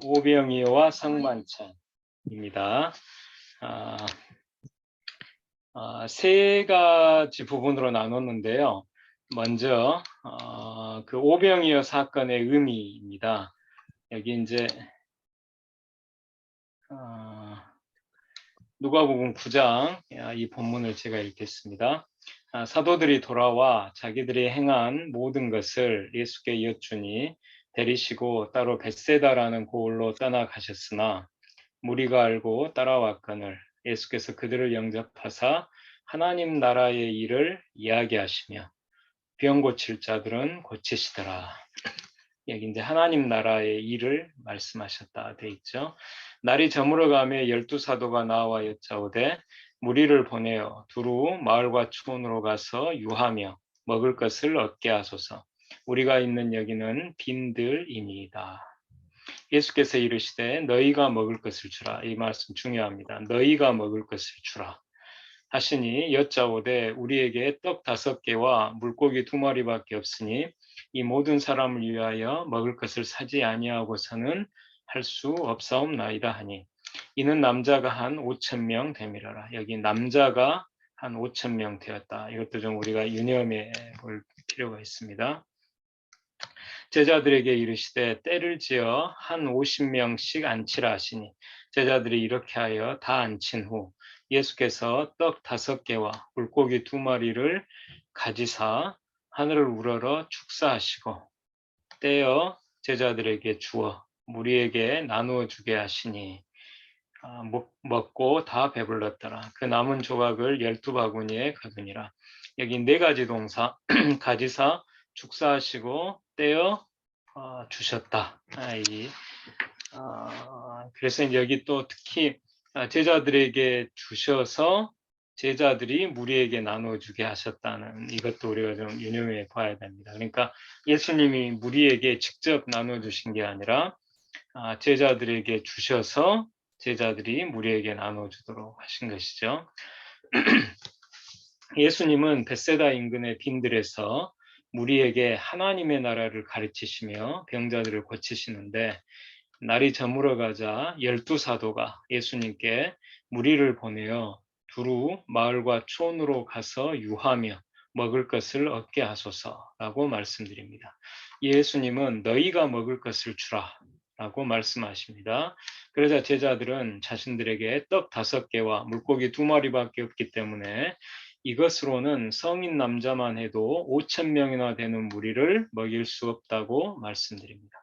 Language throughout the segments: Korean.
오병이어와 상반찬입니다. 아, 세 가지 부분으로 나눴는데요. 먼저 그 오병이어 사건의 의미입니다. 여기 이제 누가복음 9장 이 본문을 제가 읽겠습니다. 사도들이 돌아와 자기들이 행한 모든 것을 예수께 여쭈니 데리시고 따로 벳세다라는 고을로 떠나가셨으나 무리가 알고 따라왔거늘 예수께서 그들을 영접하사 하나님 나라의 일을 이야기하시며 병 고칠 자들은 고치시더라. 여기 이제 하나님 나라의 일을 말씀하셨다 돼 있죠. 날이 저물어가며 12사도가 나와 여짜오되 무리를 보내어 두루 마을과 촌으로 가서 유하며 먹을 것을 얻게 하소서. 우리가 있는 여기는 빈들이니이다. 예수께서 이르시되 너희가 먹을 것을 주라. 이 말씀 중요합니다. 너희가 먹을 것을 주라 하시니 여짜오되 우리에게 떡 5개와 물고기 2마리밖에 없으니 이 모든 사람을 위하여 먹을 것을 사지 아니하고서는 할 수 없사옵나이다 하니 이는 남자가 한 5,000명 되밀어라. 여기 남자가 한 5,000명 되었다. 이것도 좀 우리가 유념해 볼 필요가 있습니다. 제자들에게 이르시되 때를 지어 한 50명씩 앉히라 하시니 제자들이 이렇게 하여 다 앉힌 후 예수께서 떡 5개와 물고기 2마리를 가지사 하늘을 우러러 축사하시고 떼어 제자들에게 주어 무리에게 나누어 주게 하시니 먹고 다 배불렀더라. 그 남은 조각을 12바구니에 가두니라. 여기 4가지 동사 가지사 축사하시고 떼어 주셨다. 그래서 여기 또 특히 제자들에게 주셔서 제자들이 무리에게 나눠주게 하셨다는 이것도 우리가 좀 유념해 봐야 됩니다. 그러니까 예수님이 무리에게 직접 나눠주신 게 아니라 제자들에게 주셔서 제자들이 무리에게 나눠주도록 하신 것이죠. 예수님은 벳세다 인근의 빈들에서 무리에게 하나님의 나라를 가르치시며 병자들을 고치시는데 날이 저물어가자 12사도가 예수님께 무리를 보내어 두루 마을과 촌으로 가서 유하며 먹을 것을 얻게 하소서라고 말씀드립니다. 예수님은 너희가 먹을 것을 주라 라고 말씀하십니다. 그러자 제자들은 자신들에게 떡 5개와 물고기 2마리밖에 없기 때문에 이것으로는 성인 남자만 해도 5,000명이나 되는 무리를 먹일 수 없다고 말씀드립니다.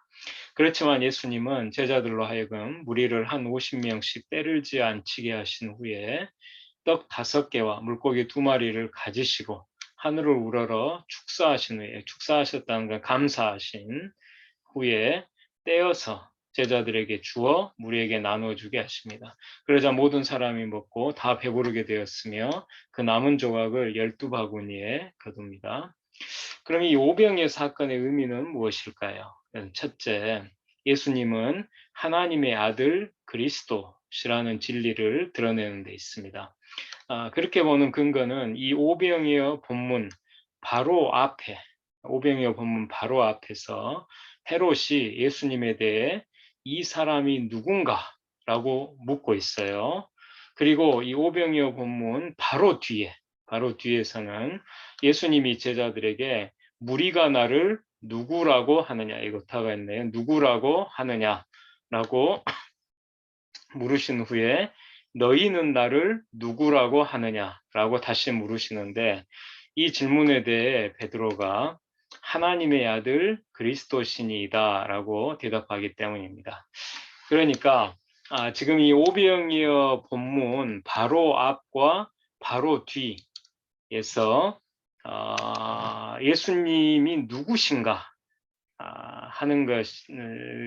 그렇지만 예수님은 제자들로 하여금 무리를 한 50명씩 때를지 앉히게 하신 후에 떡 5개와 물고기 2마리를 가지시고 하늘을 우러러 축사하신 후에 축사하셨다는 건 감사하신 후에 떼어서 제자들에게 주어 무리에게 나눠주게 하십니다. 그러자 모든 사람이 먹고 다 배부르게 되었으며 그 남은 조각을 12바구니에 거둡니다. 그럼 이 오병이어 사건의 의미는 무엇일까요? 첫째, 예수님은 하나님의 아들 그리스도시라는 진리를 드러내는 데 있습니다. 그렇게 보는 근거는 이 오병이어 본문 바로 앞에, 오병이어 본문 바로 앞에서 헤롯이 예수님에 대해 이 사람이 누군가라고 묻고 있어요. 그리고 이 오병이어 본문 바로 뒤에서는 예수님이 제자들에게 무리가 나를 누구라고 하느냐, 이거 타가 있네요. 누구라고 하느냐라고 물으신 후에 너희는 나를 누구라고 하느냐라고 다시 물으시는데 이 질문에 대해 베드로가 하나님의 아들 그리스도시니이다라고 대답하기 때문입니다. 그러니까 지금 이 오병이어 본문 바로 앞과 바로 뒤에서 예수님이 누구신가 하는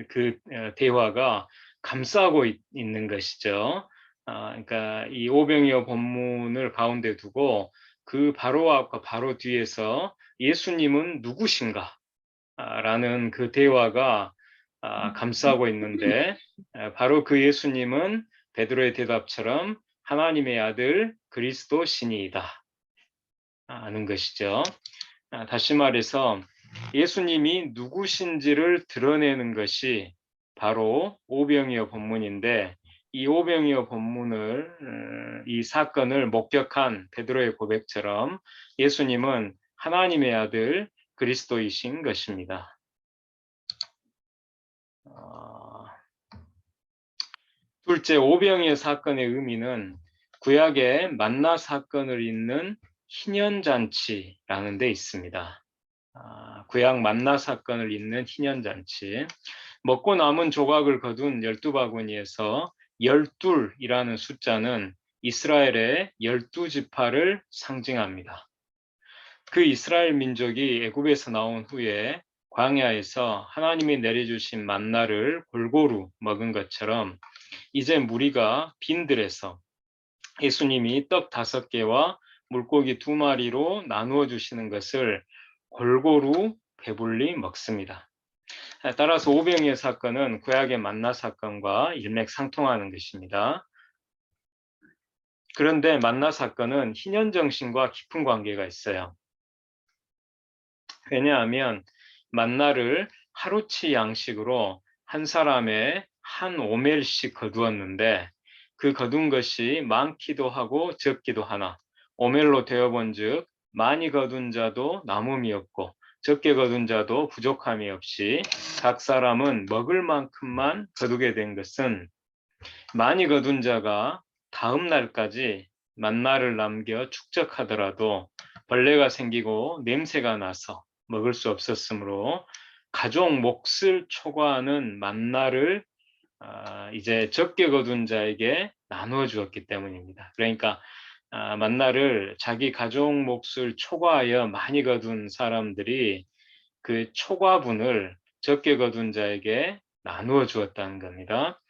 그 대화가 감싸고 있는 것이죠. 그러니까 이 오병이어 본문을 가운데 두고 그 바로 앞과 바로 뒤에서 예수님은 누구신가 라는 그 대화가 감싸고 있는데 바로 그 예수님은 베드로의 대답처럼 하나님의 아들 그리스도 신이다 하는 것이죠. 다시 말해서 예수님이 누구신지를 드러내는 것이 바로 오병이어 본문인데 이 오병이어 본문을 이 사건을 목격한 베드로의 고백처럼 예수님은 하나님의 아들 그리스도이신 것입니다. 둘째, 오병이어 사건의 의미는 구약의 만나 사건을 잇는 희년잔치라는 데 있습니다. 구약 만나 사건을 잇는 희년잔치. 먹고 남은 조각을 거둔 12바구니에서 12이라는 숫자는 이스라엘의 12지파를 상징합니다. 그 이스라엘 민족이 애굽에서 나온 후에 광야에서 하나님이 내려주신 만나를 골고루 먹은 것처럼 이제 무리가 빈들에서 예수님이 떡 5개와 물고기 2마리로 나누어 주시는 것을 골고루 배불리 먹습니다. 따라서 오병이어 사건은 구약의 만나 사건과 일맥상통하는 것입니다. 그런데 만나 사건은 희년정신과 깊은 관계가 있어요. 왜냐하면 만나를 하루치 양식으로 한 사람의 한 오멜씩 거두었는데 그 거둔 것이 많기도 하고 적기도 하나 오멜로 되어본 즉 많이 거둔 자도 남음이 없고 적게 거둔 자도 부족함이 없이 각 사람은 먹을 만큼만 거두게 된 것은 많이 거둔 자가 다음 날까지 만나를 남겨 축적하더라도 벌레가 생기고 냄새가 나서 먹을 수 없었으므로 가족 몫을 초과하는 만나를 이제 적게 거둔 자에게 나누어 주었기 때문입니다. 그러니까 만나를 자기 가족 몫을 초과하여 많이 거둔 사람들이 그 초과분을 적게 거둔 자에게 나누어 주었다는 겁니다.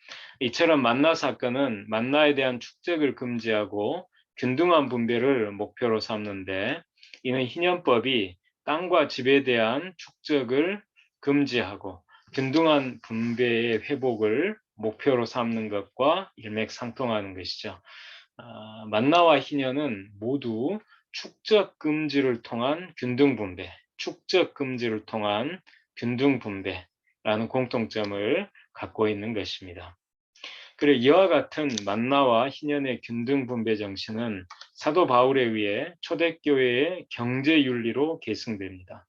이처럼 만나 사건은 만나에 대한 축적을 금지하고 균등한 분배를 목표로 삼는데 이는 희년법이 땅과 집에 대한 축적을 금지하고 균등한 분배의 회복을 목표로 삼는 것과 일맥상통하는 것이죠. 만나와 희년은 모두 축적 금지를 통한 균등 분배, 축적 금지를 통한 균등 분배라는 공통점을 갖고 있는 것입니다. 그래 이와 같은 만나와 희년의 균등 분배 정신은 사도 바울에 의해 초대교회의 경제윤리로 계승됩니다.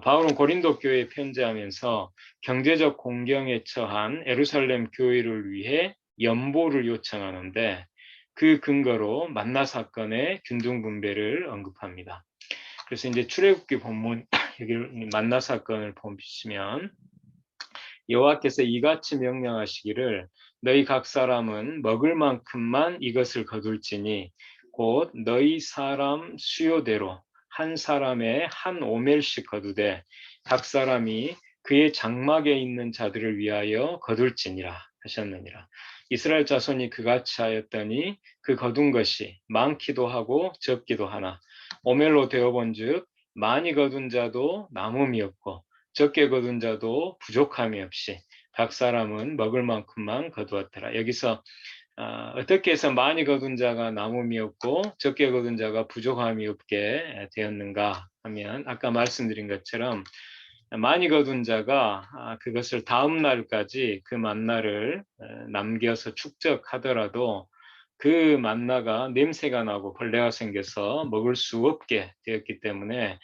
바울은 고린도 교회에 편지하면서 경제적 공경에 처한 예루살렘 교회를 위해 연보를 요청하는데 그 근거로 만나 사건의 균등 분배를 언급합니다. 그래서 이제 출애굽기 본문 여기 만나 사건을 보시면 여호와께서 이같이 명령하시기를 너희 각 사람은 먹을 만큼만 이것을 거둘지니 곧 너희 사람 수요대로 한 사람의 한 오멜씩 거두되 각 사람이 그의 장막에 있는 자들을 위하여 거둘지니라 하셨느니라. 이스라엘 자손이 그같이 하였더니 그 거둔 것이 많기도 하고 적기도 하나 오멜로 되어본즉 많이 거둔 자도 남음이 없고 적게 거둔 자도 부족함이 없이 각 사람은 먹을 만큼만 거두었더라. 여기서 어떻게 해서 많이 거둔 자가 남음이 없고 적게 거둔 자가 부족함이 없게 되었는가 하면 아까 말씀드린 것처럼 많이 거둔 자가 그것을 다음 날까지 그 만나를 남겨서 축적하더라도 그 만나가 냄새가 나고 벌레가 생겨서 먹을 수 없게 되었기 때문에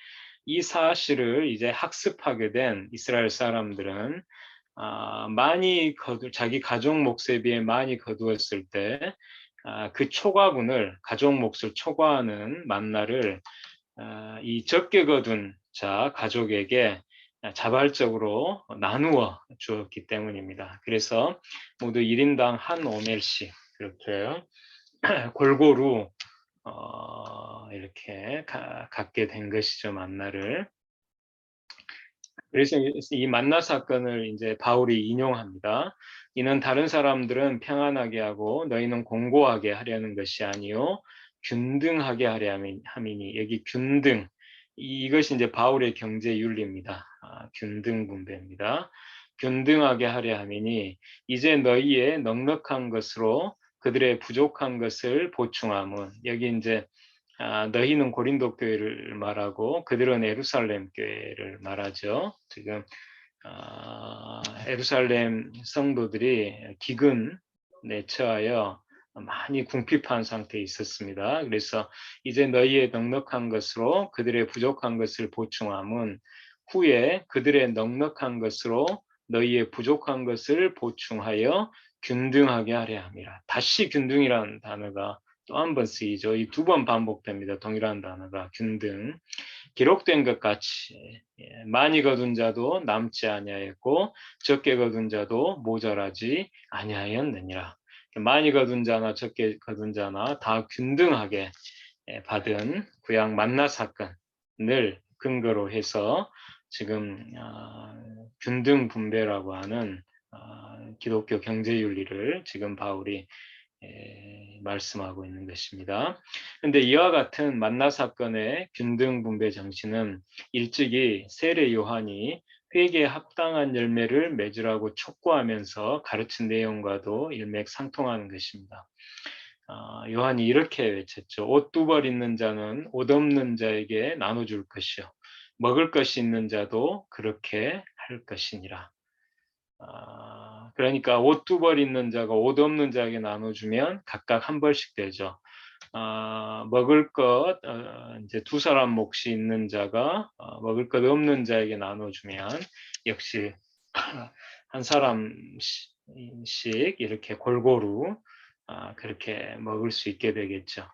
이 사실을 이제 학습하게 된 이스라엘 사람들은 자기 가족 몫에 비해 많이 거두었을 때 그 초과분을 가족 몫을 초과하는 만나를 이 적게 거둔 자 가족에게 자발적으로 나누어 주었기 때문입니다. 그래서 모두 1인당 한 오멜씩 그렇게 골고루 이렇게 갖게 된 것이죠, 만나를. 그래서 이 만나 사건을 이제 바울이 인용합니다. 이는 다른 사람들은 평안하게 하고 너희는 공고하게 하려는 것이 아니요 균등하게 하려 함이니 여기 균등 이것이 이제 바울의 경제 윤리입니다. 균등 분배입니다. 균등하게 하려 함이니 이제 너희의 넉넉한 것으로 그들의 부족한 것을 보충함은 여기 이제 너희는 고린도 교회를 말하고 그들은 예루살렘 교회를 말하죠. 지금 예루살렘 성도들이 기근에 처하여 많이 궁핍한 상태에 있었습니다. 그래서 이제 너희의 넉넉한 것으로 그들의 부족한 것을 보충함은 후에 그들의 넉넉한 것으로 너희의 부족한 것을 보충하여 균등하게 하려 함이라. 다시 균등이라는 단어가 또 한 번 쓰이죠. 이 두 번 반복됩니다. 동일한 단어가 균등. 기록된 것 같이 많이 거둔 자도 남지 아니하였고 적게 거둔 자도 모자라지 아니하였느니라. 많이 거둔 자나 적게 거둔 자나 다 균등하게 받은 구약 만나 사건을 근거로 해서 지금 균등 분배라고 하는 기독교 경제윤리를 지금 바울이 말씀하고 있는 것입니다. 그런데 이와 같은 만나 사건의 균등 분배 정신은 일찍이 세례 요한이 회개에 합당한 열매를 맺으라고 촉구하면서 가르친 내용과도 일맥상통하는 것입니다. 요한이 이렇게 외쳤죠. 옷 두 벌 있는 자는 옷 없는 자에게 나눠줄 것이요 먹을 것이 있는 자도 그렇게 할 것이니라. 그러니까 옷 두 벌 있는 자가 옷 없는 자에게 나눠주면 각각 한 벌씩 되죠. 먹을 것 이제 두 사람 몫이 있는 자가 먹을 것 없는 자에게 나눠주면 역시 한 사람씩 이렇게 골고루 그렇게 먹을 수 있게 되겠죠.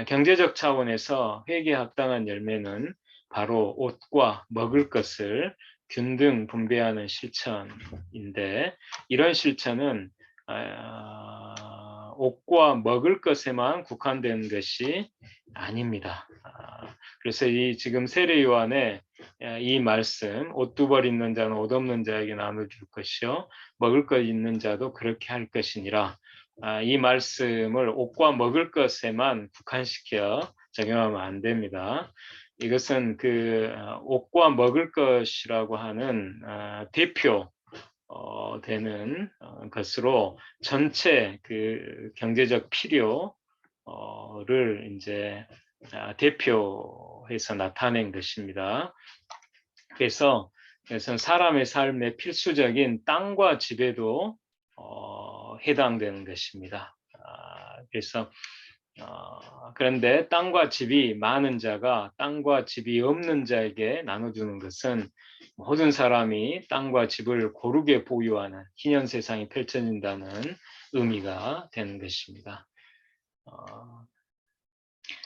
경제적 차원에서 회계에 합당한 열매는 바로 옷과 먹을 것을 균등 분배하는 실천인데 이런 실천은 옷과 먹을 것에만 국한된 것이 아닙니다. 그래서 이 지금 세례 요한의 이 말씀 옷 두 벌 있는 자는 옷 없는 자에게 나눠줄 것이요 먹을 것 있는 자도 그렇게 할 것이니라. 이 말씀을 옷과 먹을 것에만 국한시켜 적용하면 안 됩니다. 이것은 그 옷과 먹을 것이라고 하는 대표 되는 것으로 전체 그 경제적 필요를 이제 대표해서 나타낸 것입니다. 그래서 사람의 삶의 필수적인 땅과 집에도 해당되는 것입니다. 그래서 그런데 땅과 집이 많은 자가 땅과 집이 없는 자에게 나눠주는 것은 모든 사람이 땅과 집을 고르게 보유하는 희년 세상이 펼쳐진다는 의미가 되는 것입니다.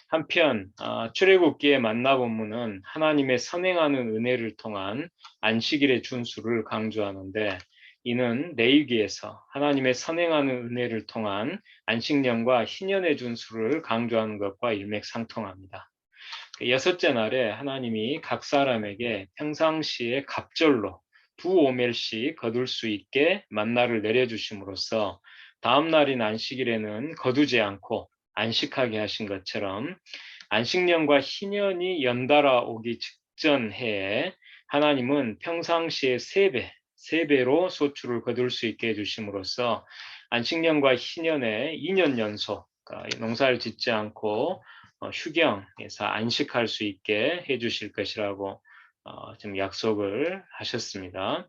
한편 출애굽기의 만나 본문은 하나님의 선행하는 은혜를 통한 안식일의 준수를 강조하는데 이는 레위기에서 하나님의 선행하는 은혜를 통한 안식년과 희년의 준수를 강조하는 것과 일맥상통합니다. 여섯째 날에 하나님이 각 사람에게 평상시에 갑절로 두 오멜씩 거둘 수 있게 만나를 내려주심으로써 다음 날인 안식일에는 거두지 않고 안식하게 하신 것처럼 안식년과 희년이 연달아 오기 직전 해에 하나님은 평상시에 세 배로 소출을 거둘 수 있게 해주심으로써 안식년과 희년의 2년 연속 농사를 짓지 않고 휴경에서 안식할 수 있게 해주실 것이라고 지금 약속을 하셨습니다.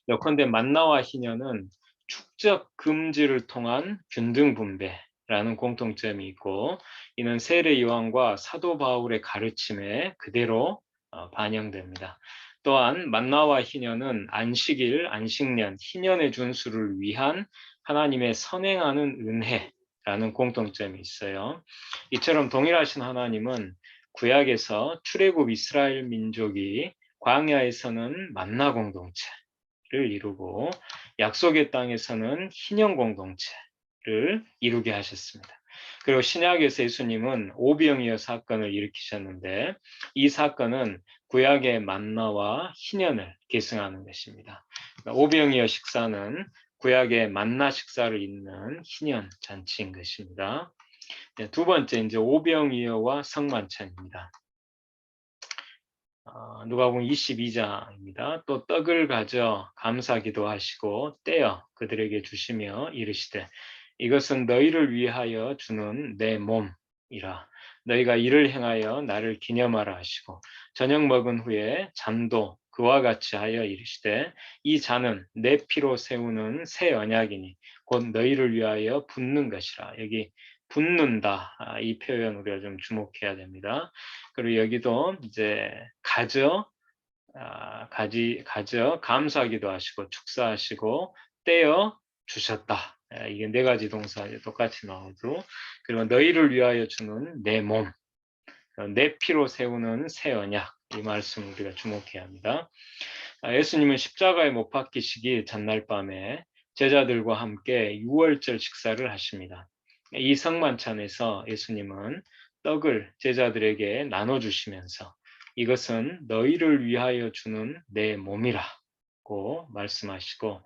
요컨대 만나와 희년은 축적 금지를 통한 균등 분배라는 공통점이 있고 이는 세례 요한과 사도 바울의 가르침에 그대로 반영됩니다. 또한 만나와 희년은 안식일, 안식년, 희년의 준수를 위한 하나님의 선행하는 은혜라는 공통점이 있어요. 이처럼 동일하신 하나님은 구약에서 출애굽 이스라엘 민족이 광야에서는 만나 공동체를 이루고 약속의 땅에서는 희년 공동체를 이루게 하셨습니다. 그리고 신약에서 예수님은 오병이어 사건을 일으키셨는데 이 사건은 구약의 만나와 희년을 계승하는 것입니다. 오병이어 식사는 구약의 만나 식사를 잇는 희년 잔치인 것입니다. 두 번째 이제 오병이어와 성만찬입니다. 누가복음 22장입니다. 또 떡을 가져 감사기도 하시고 떼어 그들에게 주시며 이르시되 이것은 너희를 위하여 주는 내 몸이라. 너희가 이를 행하여 나를 기념하라 하시고 저녁 먹은 후에 잔도 그와 같이 하여 이르시되 이 잔은 내 피로 세우는 새 언약이니 곧 너희를 위하여 붓는 것이라. 여기 붓는다. 이 표현 우리가 좀 주목해야 됩니다. 그리고 여기도 이제 가져 감사하기도 하시고 축사하시고 떼어 주셨다. 이게 네 가지 동사 똑같이 나오고, 그리고 너희를 위하여 주는 내 몸, 내 피로 세우는 새 언약, 이 말씀 우리가 주목해야 합니다. 예수님은 십자가에 못 박히시기 전날 밤에 제자들과 함께 유월절 식사를 하십니다. 이 성만찬에서 예수님은 떡을 제자들에게 나눠주시면서 이것은 너희를 위하여 주는 내 몸이라고 말씀하시고,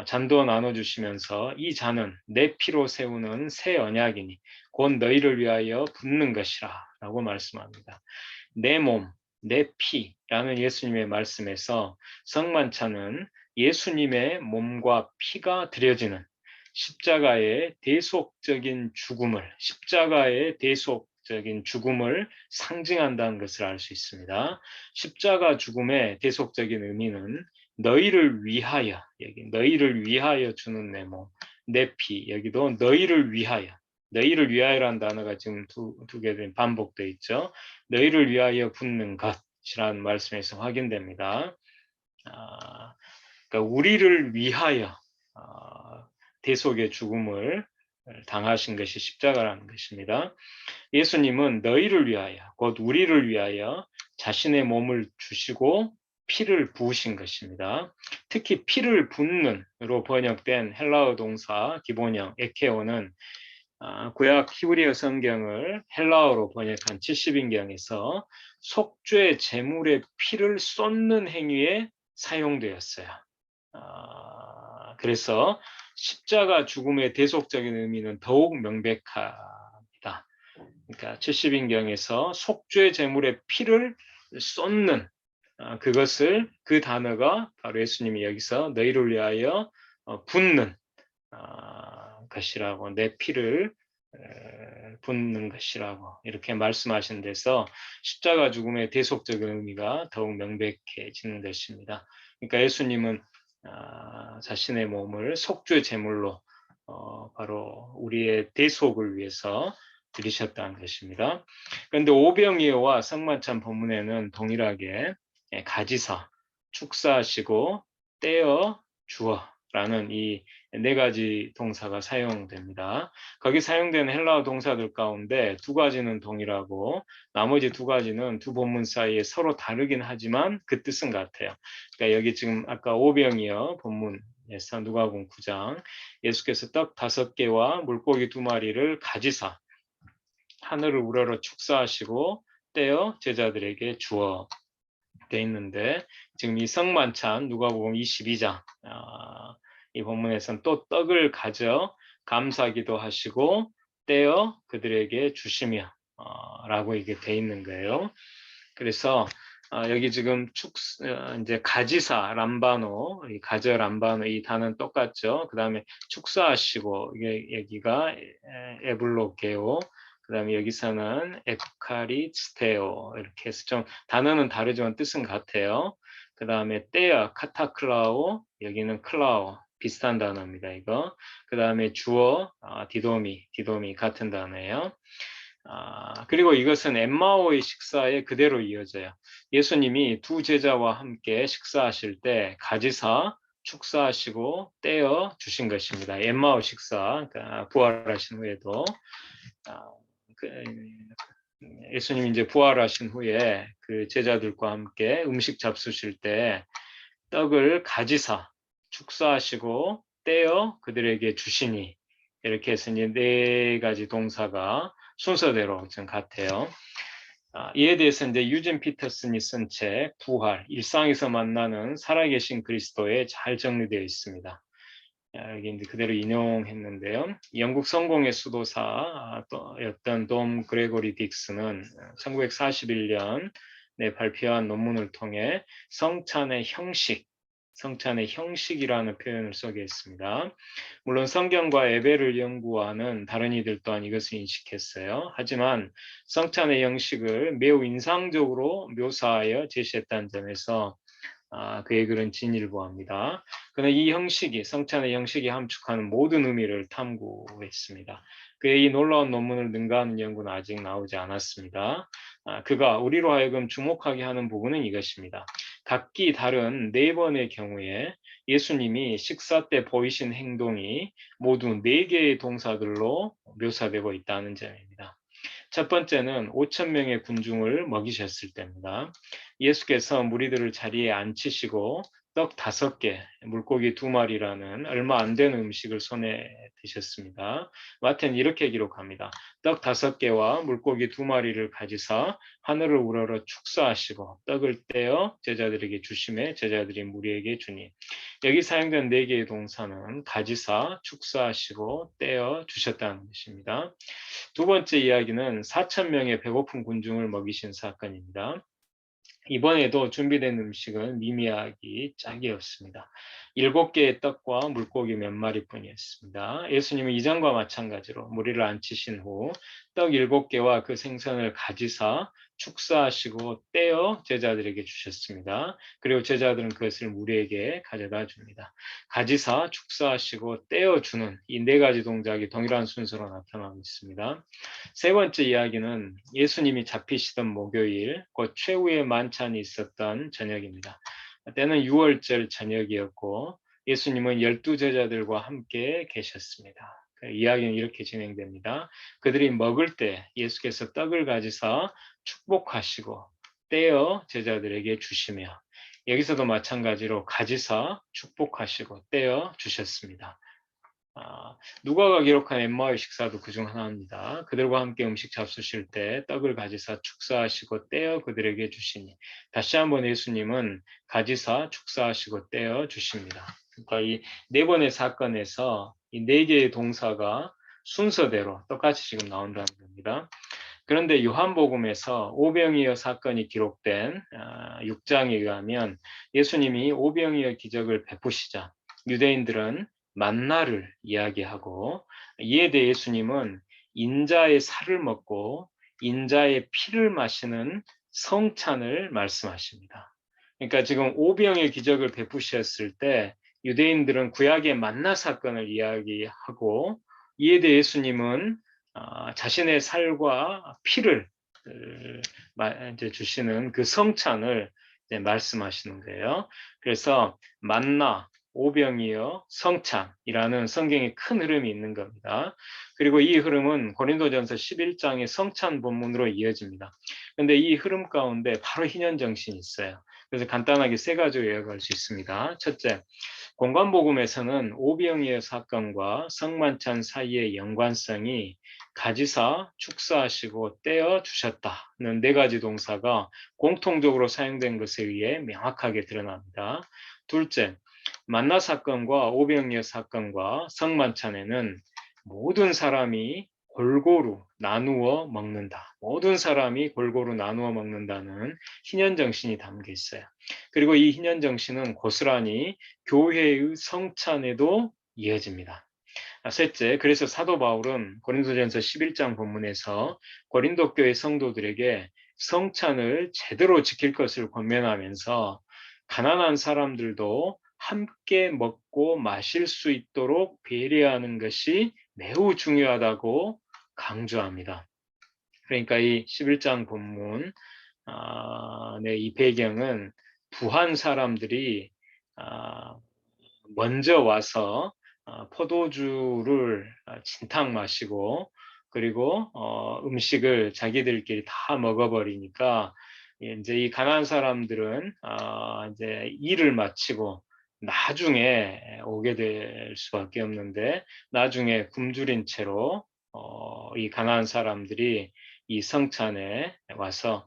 잔도 나눠주시면서 이 잔은 내 피로 세우는 새 언약이니 곧 너희를 위하여 붓는 것이라 라고 말씀합니다. 내 몸, 내 피라는 예수님의 말씀에서 성만찬은 예수님의 몸과 피가 드려지는 십자가의 대속적인 죽음을 상징한다는 것을 알 수 있습니다. 십자가 죽음의 대속적인 의미는 너희를 위하여, 여기 너희를 위하여 주는 내 몸, 내 피, 여기도 너희를 위하여라는 단어가 지금 두 개 반복되어 있죠. 너희를 위하여 붓는 것이라는 말씀에서 확인됩니다. 그러니까 우리를 위하여 대속의 죽음을 당하신 것이 십자가라는 것입니다. 예수님은 너희를 위하여, 곧 우리를 위하여 자신의 몸을 주시고 피를 부으신 것입니다. 특히 피를 붓는으로 번역된 헬라어 동사 기본형 에케오는 구약 히브리어 성경을 헬라어로 번역한 70인경에서 속죄 제물의 피를 쏟는 행위에 사용되었어요. 그래서 십자가 죽음의 대속적인 의미는 더욱 명백합니다. 그러니까 70인경에서 속죄 제물의 피를 쏟는 그 단어가 바로 예수님이 여기서 너희를 위하여 붓는 것이라고, 내 피를 붓는 것이라고 이렇게 말씀하신 데서 십자가 죽음의 대속적인 의미가 더욱 명백해지는 것입니다. 그러니까 예수님은 자신의 몸을 속죄 제물로 바로 우리의 대속을 위해서 드리셨다는 것입니다. 그런데 오병이어와 성만찬 본문에는 동일하게 가지사, 축사하시고 떼어 주어 라는 이 네 가지 동사가 사용됩니다. 거기 사용된 헬라어 동사들 가운데 두 가지는 동일하고 나머지 두 가지는 두 본문 사이에 서로 다르긴 하지만 그 뜻은 같아요. 그러니까 여기 지금 아까 오병이어 본문에서 누가복음 9장 예수께서 떡 5개와 물고기 2마리를 가지사 하늘을 우러러 축사하시고 떼어 제자들에게 주어 돼 있는데, 지금 이 성만찬 누가복음 22장 이 본문에서는 또 떡을 가져 감사기도 하시고 떼어 그들에게 주시며 라고 이게 돼 있는 거예요. 그래서 여기 지금 이제 가지사 람바노, 이 가져 람바노 이 단어는 똑같죠. 그 다음에 축사하시고 이게 여기가 에블로게오, 그 다음에 여기서는 에프카리스테오 이렇게 해서 좀 단어는 다르지만 뜻은 같아요. 그 다음에 떼어 카타클라오, 여기는 클라오 비슷한 단어입니다. 이거. 그 다음에 주어 디도미 같은 단어예요. 그리고 이것은 엠마오의 식사에 그대로 이어져요. 예수님이 두 제자와 함께 식사하실 때 가지사 축사하시고 떼어 주신 것입니다. 엠마오 식사, 그러니까 부활하신 후에도 예수님이 이제 부활하신 후에 그 제자들과 함께 음식 잡수실 때 떡을 가지사 축사하시고 떼어 그들에게 주시니, 이렇게 해서 이제 네 가지 동사가 순서대로 좀 같아요. 이에 대해서 이제 유진 피터슨이 쓴 책 부활, 일상에서 만나는 살아계신 그리스도에 잘 정리되어 있습니다. 여기 이제 그대로 인용했는데요. 영국 성공의 수도사였던 돔 그레고리 딕스는 1941년에 발표한 논문을 통해 성찬의 형식이라는 표현을 소개했습니다. 물론 성경과 예배를 연구하는 다른 이들 또한 이것을 인식했어요. 하지만 성찬의 형식을 매우 인상적으로 묘사하여 제시했다는 점에서 그의 글은 진일보합니다. 그는 이 형식이 성찬의 형식이 함축하는 모든 의미를 탐구했습니다. 그의 이 놀라운 논문을 능가하는 연구는 아직 나오지 않았습니다. 그가 우리로 하여금 주목하게 하는 부분은 이것입니다. 각기 다른 네 번의 경우에 예수님이 식사 때 보이신 행동이 모두 네 개의 동사들로 묘사되고 있다는 점입니다. 첫 번째는 5천 명의 군중을 먹이셨을 때입니다. 예수께서 무리들을 자리에 앉히시고 떡 5개, 물고기 2마리라는 얼마 안 되는 음식을 손에 드셨습니다. 마태는 이렇게 기록합니다. 떡 5개와 물고기 2마리를 가지사 하늘을 우러러 축사하시고 떡을 떼어 제자들에게 주심에 제자들이 무리에게 주니. 여기 사용된 4개의 동사는 가지사, 축사하시고 떼어 주셨다는 것입니다. 두 번째 이야기는 4천 명의 배고픈 군중을 먹이신 사건입니다. 이번에도 준비된 음식은 미미하기 짝이었습니다. 7개의 떡과 물고기 몇 마리뿐이었습니다. 예수님은 이전과 마찬가지로 무리를 앉히신 후 떡 7개와 그 생선을 가지사 축사하시고 떼어 제자들에게 주셨습니다. 그리고 제자들은 그것을 무리에게 가져다 줍니다. 가지사, 축사하시고 떼어 주는 이 네 가지 동작이 동일한 순서로 나타나고 있습니다. 세 번째 이야기는 예수님이 잡히시던 목요일, 곧 최후의 만찬이 있었던 저녁입니다. 때는 6월절 저녁이었고 예수님은 12제자들과 함께 계셨습니다. 그 이야기는 이렇게 진행됩니다. 그들이 먹을 때 예수께서 떡을 가지사 축복하시고 떼어 제자들에게 주시며 여기서도 마찬가지로 가지사 축복하시고 떼어 주셨습니다. 누가가 기록한 엠마오의 식사도 그중 하나입니다. 그들과 함께 음식 잡수실 때 떡을 가지사 축사하시고 떼어 그들에게 주시니 다시 한번 예수님은 가지사 축사하시고 떼어 주십니다. 그러니까 이 네 번의 사건에서 이 네 개의 동사가 순서대로 똑같이 지금 나온다는 겁니다. 그런데 요한복음에서 오병이어 사건이 기록된 6장에 의하면 예수님이 오병이어 기적을 베푸시자 유대인들은 만나를 이야기하고 이에 대해 예수님은 인자의 살을 먹고 인자의 피를 마시는 성찬을 말씀하십니다. 그러니까 지금 오병의 기적을 베푸셨을 때 유대인들은 구약의 만나 사건을 이야기하고 이에 대해 예수님은 자신의 살과 피를 이제 주시는 그 성찬을 이제 말씀하시는 거예요. 그래서 만나, 오병이어, 성찬이라는 성경의 큰 흐름이 있는 겁니다. 그리고 이 흐름은 고린도전서 11장의 성찬 본문으로 이어집니다. 그런데 이 흐름 가운데 바로 희년정신이 있어요. 그래서 간단하게 세 가지로 요약할 수 있습니다. 첫째, 공관복음에서는 오병이어 사건과 성만찬 사이의 연관성이 가지사, 축사하시고 떼어 주셨다는 네 가지 동사가 공통적으로 사용된 것에 의해 명확하게 드러납니다. 둘째, 만나 사건과 오병이어 사건과 성만찬에는 모든 사람이 골고루 나누어 먹는다. 모든 사람이 골고루 나누어 먹는다는 희년정신이 담겨 있어요. 그리고 이 희년정신은 고스란히 교회의 성찬에도 이어집니다. 셋째, 그래서 사도 바울은 고린도전서 11장 본문에서 고린도 교회 성도들에게 성찬을 제대로 지킬 것을 권면하면서 가난한 사람들도 함께 먹고 마실 수 있도록 배려하는 것이 매우 중요하다고 강조합니다. 그러니까 이 11장 본문 이 배경은 부한 사람들이 먼저 와서 포도주를 진탕 마시고 그리고 음식을 자기들끼리 다 먹어버리니까 이제 이 가난한 사람들은 이제 일을 마치고 나중에 오게 될 수밖에 없는데 나중에 굶주린 채로 이 가난한 사람들이 이 성찬에 와서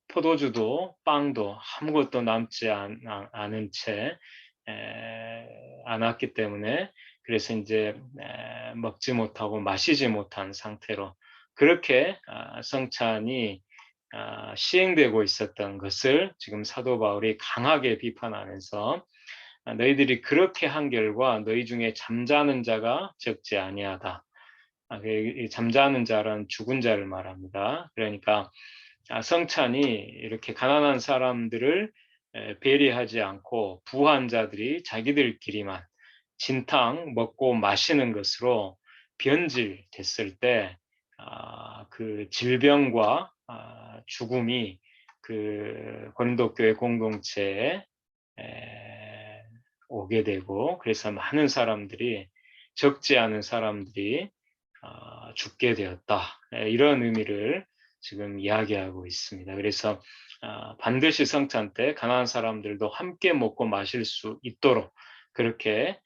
포도주도 빵도 아무것도 남지 않은 채 않았기 때문에 그래서 이제 먹지 못하고 마시지 못한 상태로 그렇게 성찬이 시행되고 있었던 것을 지금 사도 바울이 강하게 비판하면서 너희들이 그렇게 한 결과 너희 중에 잠자는 자가 적지 아니하다. 잠자는 자란 죽은 자를 말합니다. 그러니까 성찬이 이렇게 가난한 사람들을 배려하지 않고 부한 자들이 자기들끼리만 진탕 먹고 마시는 것으로 변질됐을 때 그 질병과 죽음이 그 고린도 교회 공동체에 오게 되고, 그래서 많은 사람들이, 적지 않은 사람들이 죽게 되었다. 이런 의미를 지금 이야기하고 있습니다. 그래서 반드시 성찬 때 가난한 사람들도 함께 먹고 마실 수 있도록 그렇게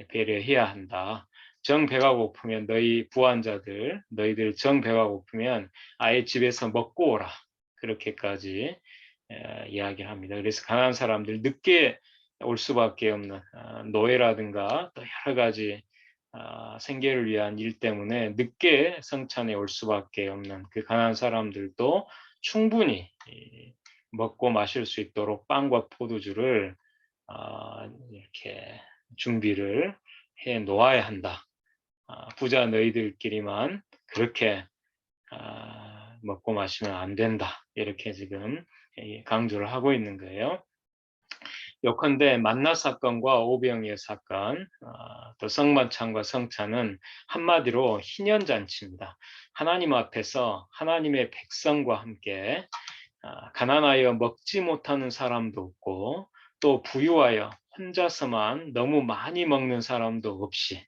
배려해야 한다. 정 배가 고프면 너희 부한자들, 너희들 정 배가 고프면 아예 집에서 먹고 오라. 그렇게까지 이야기를 합니다. 그래서 가난한 사람들, 늦게 올 수밖에 없는 노예라든가 또 여러 가지 생계를 위한 일 때문에 늦게 성찬에 올 수밖에 없는 그 가난한 사람들도 충분히 먹고 마실 수 있도록 빵과 포도주를 이렇게 준비를 해 놓아야 한다. 부자 너희들끼리만 그렇게 먹고 마시면 안 된다. 이렇게 지금 강조를 하고 있는 거예요. 요컨대 만나 사건과 오병이어 사건, 또 성만찬과 성찬은 한마디로 희년잔치입니다. 하나님 앞에서 하나님의 백성과 함께 가난하여 먹지 못하는 사람도 없고, 또 부유하여 혼자서만 너무 많이 먹는 사람도 없이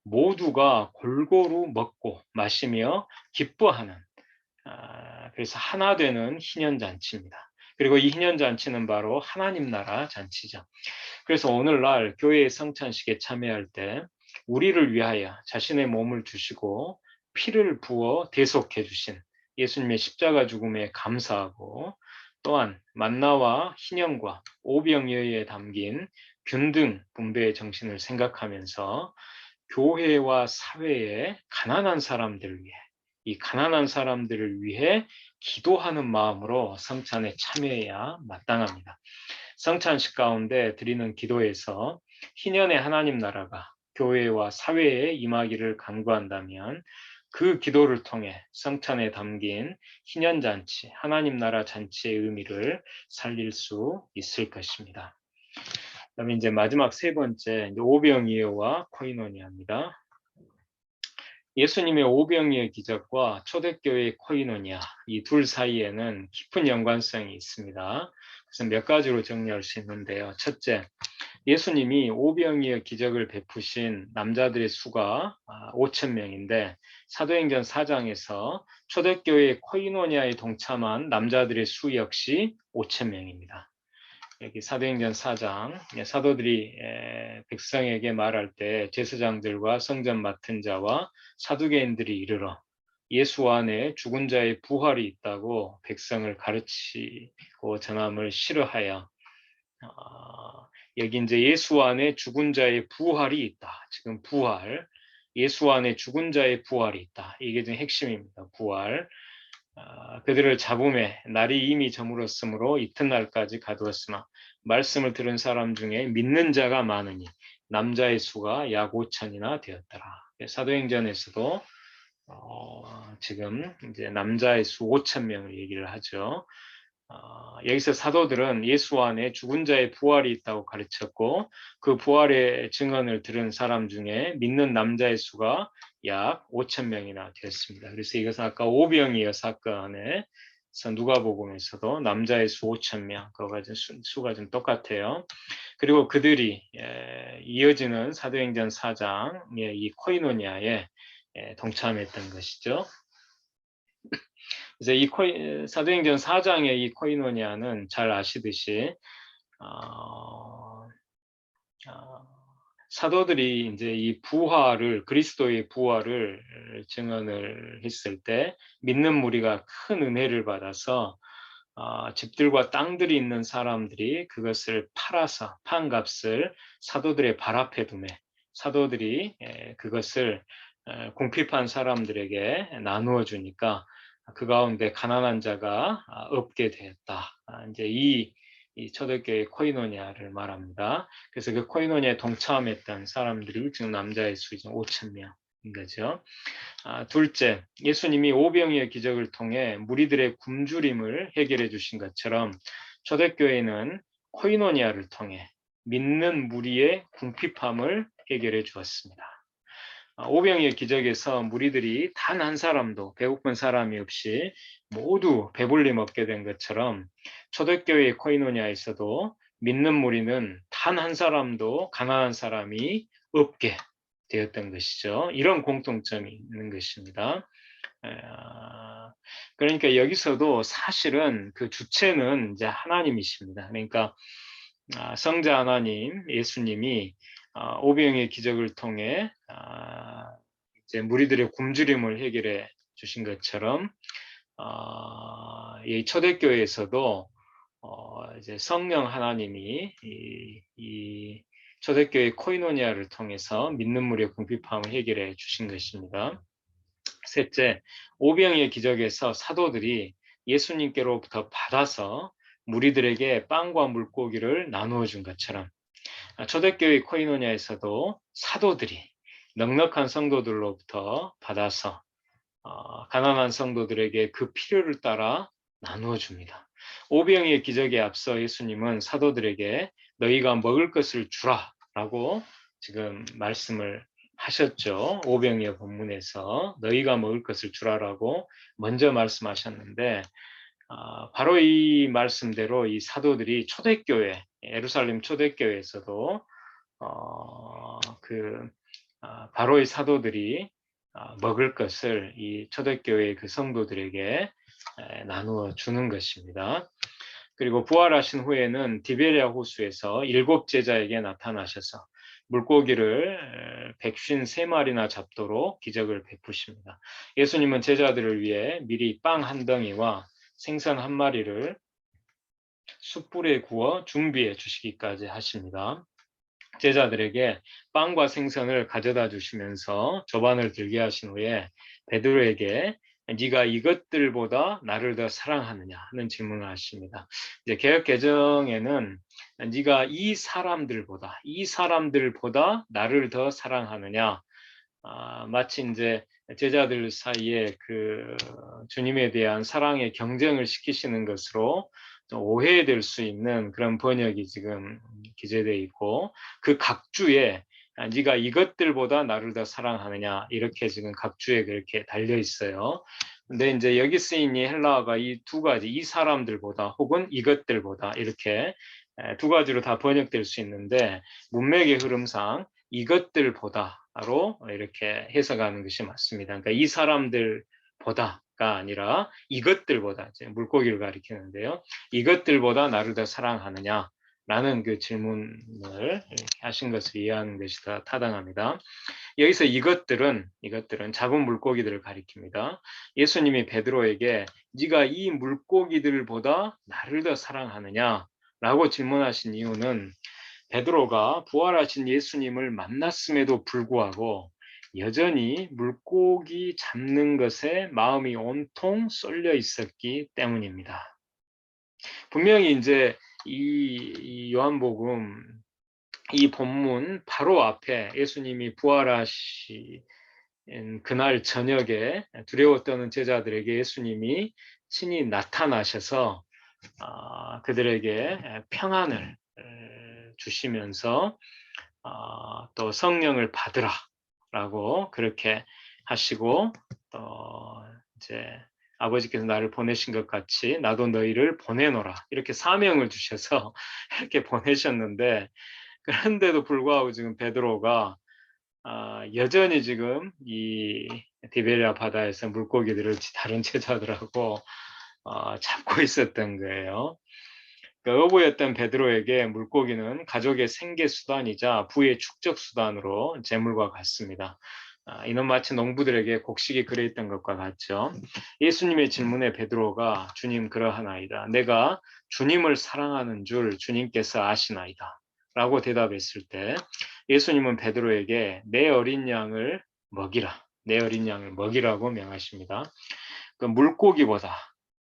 모두가 골고루 먹고 마시며 기뻐하는, 그래서 하나 되는 희년잔치입니다. 그리고 이 희년잔치는 바로 하나님 나라 잔치죠. 그래서 오늘날 교회의 성찬식에 참여할 때 우리를 위하여 자신의 몸을 주시고 피를 부어 대속해 주신 예수님의 십자가 죽음에 감사하고, 또한 만나와 희년과 오병이어에 담긴 균등 분배의 정신을 생각하면서 교회와 사회의 가난한 사람들을 위해, 이 가난한 사람들을 위해 기도하는 마음으로 성찬에 참여해야 마땅합니다. 성찬식 가운데 드리는 기도에서 희년의 하나님 나라가 교회와 사회에 임하기를 간구한다면, 그 기도를 통해 성찬에 담긴 희년잔치, 하나님 나라 잔치의 의미를 살릴 수 있을 것입니다. 그다음에 이제 마지막 세 번째, 오병이어와 코이노니아입니다. 예수님의 오병이어 기적과 초대교회의 코이노니아, 이 둘 사이에는 깊은 연관성이 있습니다. 그래서 몇 가지로 정리할 수 있는데요. 첫째, 예수님이 오병이어 기적을 베푸신 남자들의 수가 5천 명인데, 사도행전 4장에서 초대교회 코이노니아에 동참한 남자들의 수 역시 5천 명입니다. 여기 사도행전 4장, 사도들이 백성에게 말할 때 제사장들과 성전 맡은 자와 사두개인들이 이르러 예수 안에 죽은 자의 부활이 있다고 백성을 가르치고 전함을 싫어하여, 여기 이제 예수 안에 죽은 자의 부활이 있다. 지금 부활, 예수 안에 죽은 자의 부활이 있다. 이게 좀 핵심입니다. 부활. 그들을 잡음에 날이 이미 저물었으므로 이튿날까지 가두었으나 말씀을 들은 사람 중에 믿는 자가 많으니 남자의 수가 약 5천이나 되었더라. 사도행전에서도 지금 이제 남자의 수 5천 명을 얘기를 하죠. 여기서 사도들은 예수 안에 죽은 자의 부활이 있다고 가르쳤고, 그 부활의 증언을 들은 사람 중에 믿는 남자의 수가 약 5천 명이나 되었습니다. 그래서 이것은 아까 오병이어 사건에서 누가복음에서도 남자의 수 5천 명, 그거가 수가 좀 똑같아요. 그리고 그들이 이어지는 사도행전 4장의 이 코이노니아에 동참했던 것이죠. 그래서 이 사도행전 4장의 이 코이노니아는 잘 아시듯이 사도들이 이제 이 부활을, 그리스도의 부활을 증언을 했을 때 믿는 무리가 큰 은혜를 받아서 집들과 땅들이 있는 사람들이 그것을 팔아서 판 값을 사도들의 발 앞에 두매 사도들이 그것을 궁핍한 사람들에게 나누어 주니까 그 가운데 가난한 자가 없게 되었다. 이제 이 초대교회 코이노니아를 말합니다. 그래서 그 코이노니아에 동참했던 사람들이 지금 남자의 수 5천 명인 거죠. 둘째, 예수님이 오병이어 기적을 통해 무리들의 굶주림을 해결해 주신 것처럼 초대교회는 코이노니아를 통해 믿는 무리의 궁핍함을 해결해 주었습니다. 오병이의 기적에서 무리들이 단 한 사람도 배고픈 사람이 없이 모두 배불리 먹게 된 것처럼 초대교회의 코이노니아에서도 믿는 무리는 단 한 사람도 가난한 사람이 없게 되었던 것이죠. 이런 공통점이 있는 것입니다. 그러니까 여기서도 사실은 그 주체는 이제 하나님이십니다. 그러니까 성자 하나님, 예수님이 오병이의 기적을 통해 이제 무리들의 굶주림을 해결해 주신 것처럼 이 초대교회에서도 이제 성령 하나님이 이 초대교회 코이노니아를 통해서 믿는 무리의 궁핍함을 해결해 주신 것입니다. 셋째, 오병이의 기적에서 사도들이 예수님께로부터 받아서 무리들에게 빵과 물고기를 나누어 준 것처럼 초대교회 코이노니아에서도 사도들이 넉넉한 성도들로부터 받아서 가난한 성도들에게 그 필요를 따라 나누어 줍니다. 오병이의 기적에 앞서 예수님은 사도들에게 너희가 먹을 것을 주라 라고 지금 말씀을 하셨죠. 오병이의 본문에서 너희가 먹을 것을 주라라고 먼저 말씀하셨는데 바로 이 말씀대로 이 사도들이 초대교회, 예루살렘 초대교회에서도 바로 이 사도들이 먹을 것을 이 초대교회의 그 성도들에게 나누어 주는 것입니다. 그리고 부활하신 후에는 디베리아 호수에서 7 제자에게 나타나셔서 물고기를 153마리나 잡도록 기적을 베푸십니다. 예수님은 제자들을 위해 미리 빵 한 덩이와 생선 한 마리를 숯불에 구워 준비해 주시기까지 하십니다. 제자들에게 빵과 생선을 가져다 주시면서 조반을 들게 하신 후에 베드로에게 네가 이것들보다 나를 더 사랑하느냐 하는 질문을 하십니다. 이제 개역 개정에는 네가 이 사람들보다 나를 더 사랑하느냐, 마치 이제 제자들 사이에 그 주님에 대한 사랑의 경쟁을 시키시는 것으로 좀 오해될 수 있는 그런 번역이 지금 기재되어 있고, 그 각주에 네가 이것들보다 나를 더 사랑하느냐 이렇게 지금 각주에 그렇게 달려 있어요. 근데 이제 여기 쓰인 이 헬라어가 이 두 가지, 이 사람들보다 혹은 이것들보다 이렇게 두 가지로 다 번역될 수 있는데, 문맥의 흐름상 이것들보다로 이렇게 해석하는 것이 맞습니다. 그러니까 이 사람들보다가 아니라 이것들보다, 이제 물고기를 가리키는데요. 이것들보다 나를 더 사랑하느냐? 라는 그 질문을 하신 것을 이해하는 것이 더 타당합니다. 여기서 이것들은 작은 물고기들을 가리킵니다. 예수님이 베드로에게 네가 이 물고기들보다 나를 더 사랑하느냐? 라고 질문하신 이유는 베드로가 부활하신 예수님을 만났음에도 불구하고 여전히 물고기 잡는 것에 마음이 온통 쏠려 있었기 때문입니다. 분명히 이제 이 요한복음 이 본문 바로 앞에 예수님이 부활하신 그날 저녁에 두려워 떠는 제자들에게 예수님이 친히 나타나셔서 그들에게 평안을 주시면서 또 성령을 받으라라고 그렇게 하시고, 이제 아버지께서 나를 보내신 것 같이 나도 너희를 보내노라 이렇게 사명을 주셔서 이렇게 보내셨는데, 그런데도 불구하고 지금 베드로가 여전히 지금 이 디베리아 바다에서 물고기들을 다른 제자들하고 잡고 있었던 거예요. 그 어부였던 베드로에게 물고기는 가족의 생계 수단이자 부의 축적 수단으로 재물과 같습니다. 이는 마치 농부들에게 곡식이 그래 있던 것과 같죠. 예수님의 질문에 베드로가 주님 그러하나이다. 내가 주님을 사랑하는 줄 주님께서 아시나이다. 라고 대답했을 때 예수님은 베드로에게 내 어린 양을 먹이라. 내 어린 양을 먹이라고 명하십니다. 그 물고기보다,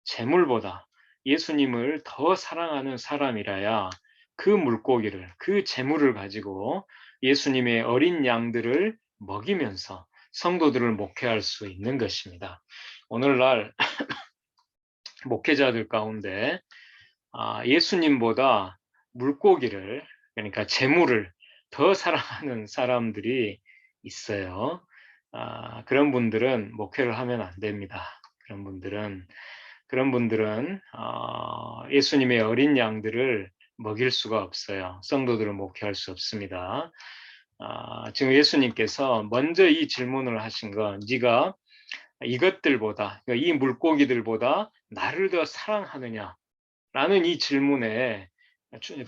재물보다 예수님을 더 사랑하는 사람이라야 그 물고기를, 그 재물을 가지고 예수님의 어린 양들을 먹이면서 성도들을 목회할 수 있는 것입니다. 오늘날 목회자들 가운데 예수님보다 물고기를, 그러니까 재물을 더 사랑하는 사람들이 있어요. 그런 분들은 목회를 하면 안 됩니다. 그런 분들은 예수님의 어린 양들을 먹일 수가 없어요. 성도들을 목회할 수 없습니다. 지금 예수님께서 먼저 이 질문을 하신 건, 네가 이것들보다, 그러니까 이 물고기들보다 나를 더 사랑하느냐? 라는 이 질문에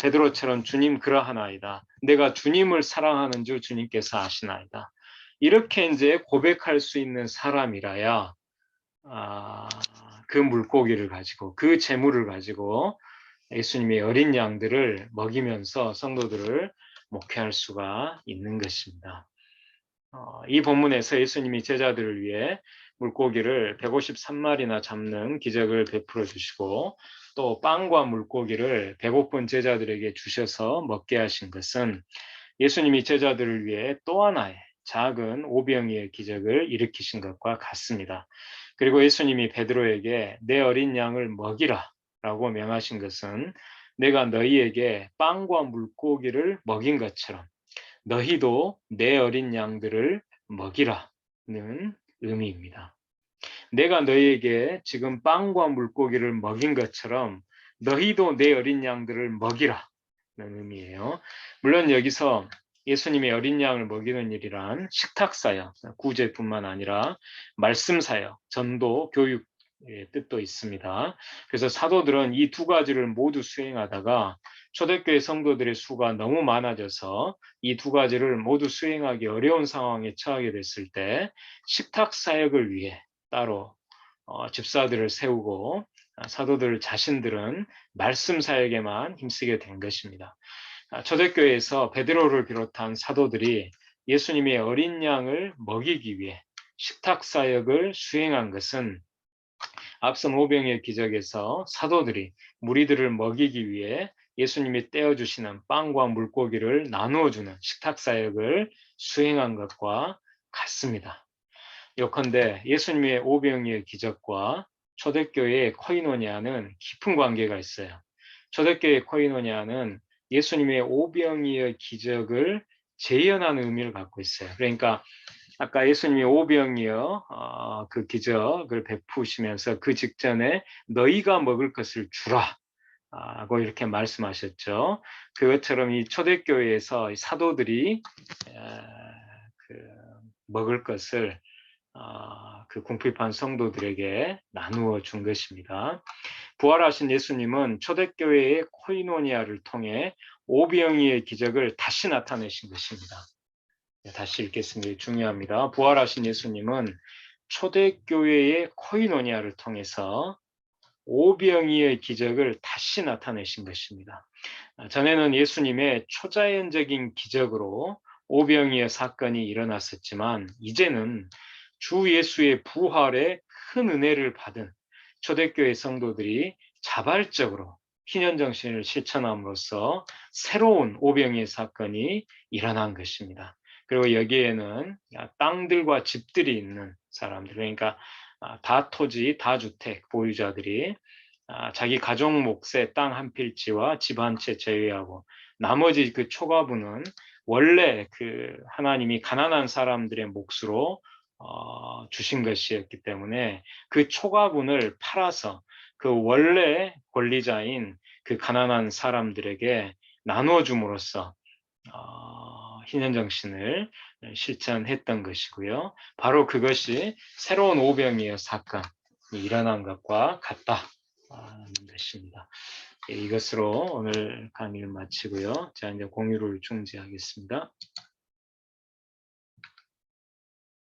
베드로처럼 주님 그러하나이다. 내가 주님을 사랑하는 줄 주님께서 아시나이다. 이렇게 이제 고백할 수 있는 사람이라야 아, 그 물고기를 가지고, 그 재물을 가지고 예수님의 어린 양들을 먹이면서 성도들을 목회할 수가 있는 것입니다. 이 본문에서 예수님이 제자들을 위해 물고기를 153마리나 잡는 기적을 베풀어 주시고, 또 빵과 물고기를 배고픈 제자들에게 주셔서 먹게 하신 것은 예수님이 제자들을 위해 또 하나의 작은 오병이의 기적을 일으키신 것과 같습니다. 그리고 예수님이 베드로에게 내 어린 양을 먹이라 라고 명하신 것은, 내가 너희에게 빵과 물고기를 먹인 것처럼 너희도 내 어린 양들을 먹이라는 의미입니다. 내가 너희에게 지금 빵과 물고기를 먹인 것처럼 너희도 내 어린 양들을 먹이라는 의미예요. 물론 여기서 예수님의 어린 양을 먹이는 일이란 식탁사역, 구제뿐만 아니라 말씀사역, 전도, 교육의 뜻도 있습니다. 그래서 사도들은 이 두 가지를 모두 수행하다가 초대교회 성도들의 수가 너무 많아져서 이 두 가지를 모두 수행하기 어려운 상황에 처하게 됐을 때 식탁사역을 위해 따로 집사들을 세우고 사도들 자신들은 말씀 사역에만 힘쓰게 된 것입니다. 초대교회에서 베드로를 비롯한 사도들이 예수님의 어린 양을 먹이기 위해 식탁 사역을 수행한 것은 앞선 오병이의 기적에서 사도들이 무리들을 먹이기 위해 예수님이 떼어주시는 빵과 물고기를 나누어주는 식탁 사역을 수행한 것과 같습니다. 요컨대 예수님의 오병이의 기적과 초대교회의 코이노니아는 깊은 관계가 있어요. 초대교회의 코이노니아는 예수님의 오병이의 기적을 재현하는 의미를 갖고 있어요. 그러니까 아까 예수님이 오병이어 그 기적을 베푸시면서 그 직전에 너희가 먹을 것을 주라 하고 이렇게 말씀하셨죠. 그것처럼 이 초대교회에서 사도들이 먹을 것을 그 궁핍한 성도들에게 나누어 준 것입니다. 부활하신 예수님은 초대교회의 코이노니아를 통해 오병이의 기적을 다시 나타내신 것입니다. 다시 읽겠습니다. 중요합니다. 부활하신 예수님은 초대교회의 코이노니아를 통해서 오병이의 기적을 다시 나타내신 것입니다. 전에는 예수님의 초자연적인 기적으로 오병이의 사건이 일어났었지만, 이제는 주 예수의 부활에 큰 은혜를 받은 초대교회 성도들이 자발적으로 희년정신을 실천함으로써 새로운 오병이의 사건이 일어난 것입니다. 그리고 여기에는 땅들과 집들이 있는 사람들, 그러니까 다토지, 다주택 보유자들이 자기 가족 몫의 땅 한 필지와 집 한 채 제외하고 나머지 그 초과분은 원래 그 하나님이 가난한 사람들의 몫으로 주신 것이었기 때문에 그 초과분을 팔아서 그 원래 권리자인 그 가난한 사람들에게 나누어 줌으로써 희년정신을 실천했던 것이고요. 바로 그것이 새로운 오병이어 사건이 일어난 것과 같다는 것입니다. 이것으로 오늘 강의를 마치고요. 자, 이제 공유를 중지하겠습니다.